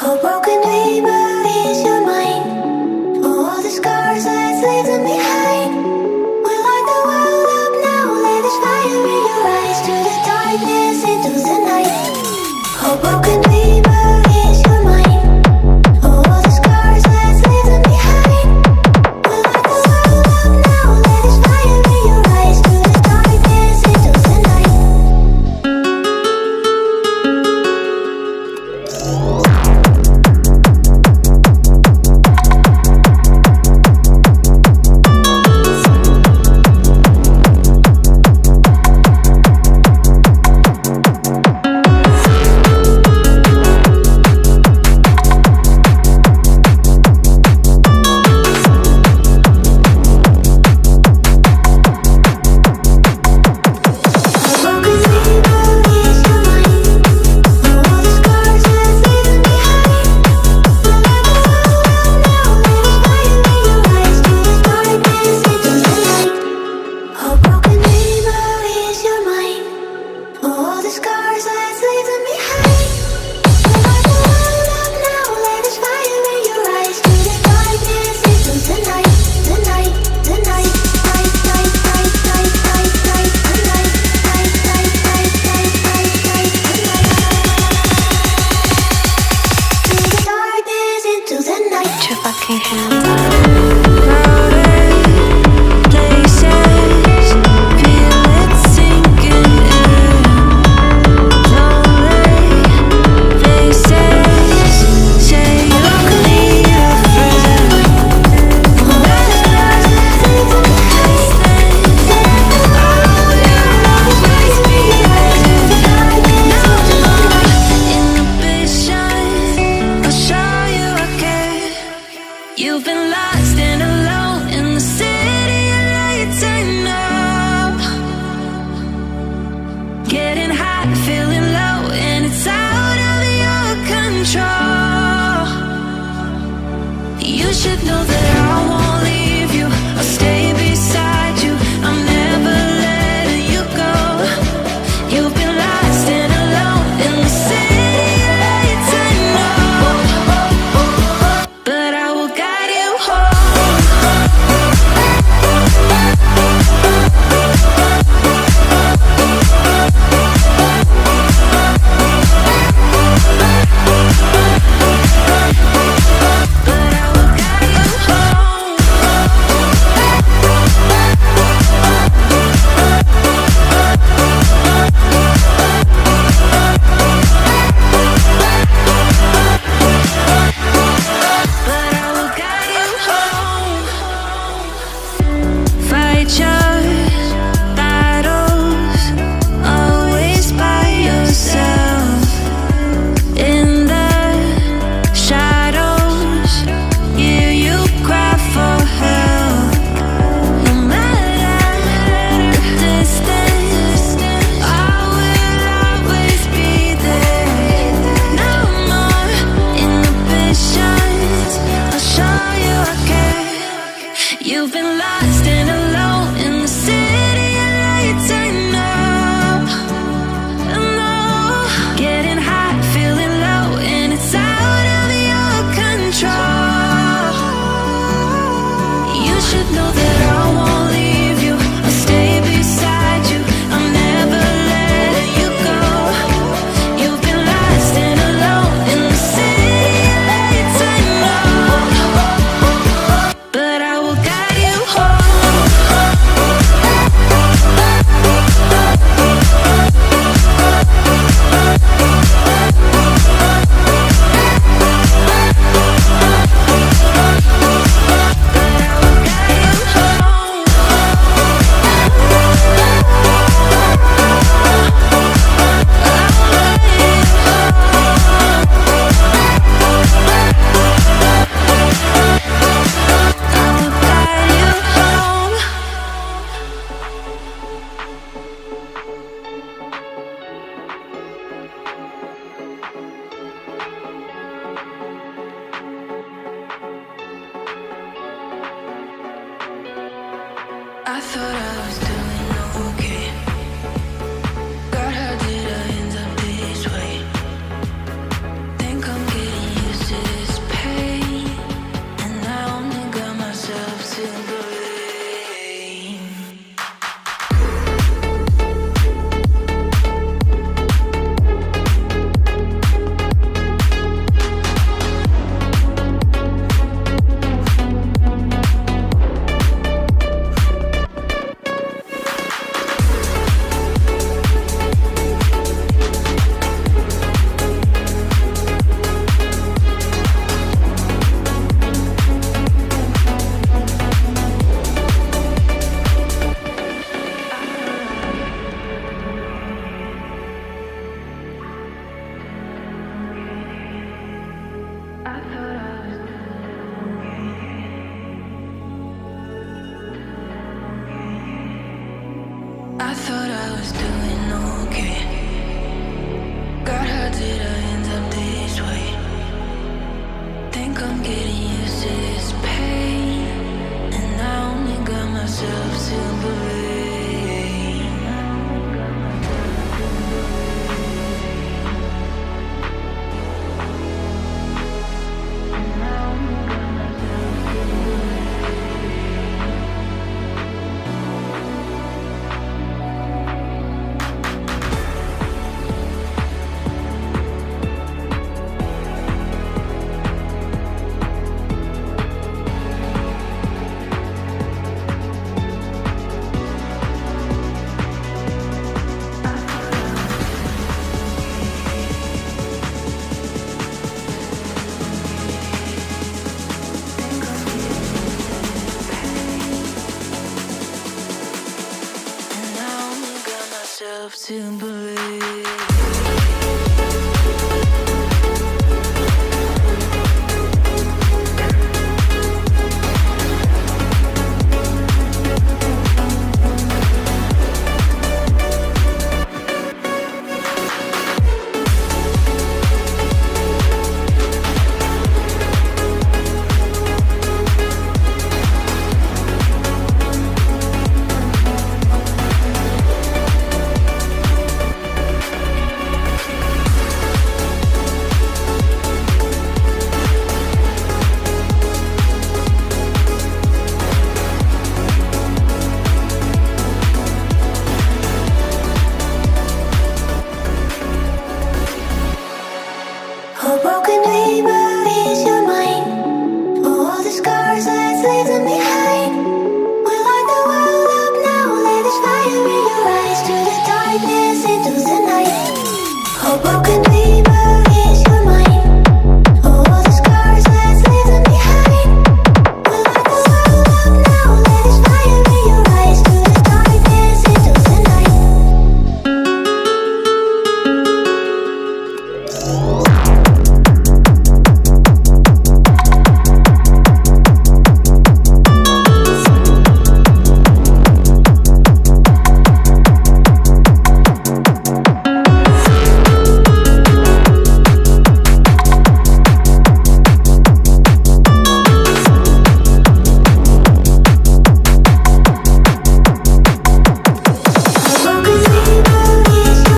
A broken dreamer is your mind. All the scars that's leaving behind. We light the world up now. Let us fire in your eyes. To the darkness, into the night. A broken dreamer is your mind. All the scars that's leaving behind. We light the world up now. Let us fire in your eyes. To the darkness, into the night. You've been lost and alone in the city of lights, I know. Getting high, feeling low, and it's out of your control. You should know that I won't leave you. I'll stay beside you. I'm never letting you go. You've been lost and alone in the city of lights, I know. But I will guide you home. You've been lost and alone in the city of lights, I know. I know. Getting high, feeling low, and it's out of your control. You should know that I won't leave you. I'll stay beside you. I'm never letting you go. You've been lost and alone in the city of lights, I know. But I will guide you home. I thought I was doing okay. God, how did I end up this way? Think I'm getting myself to believe. A broken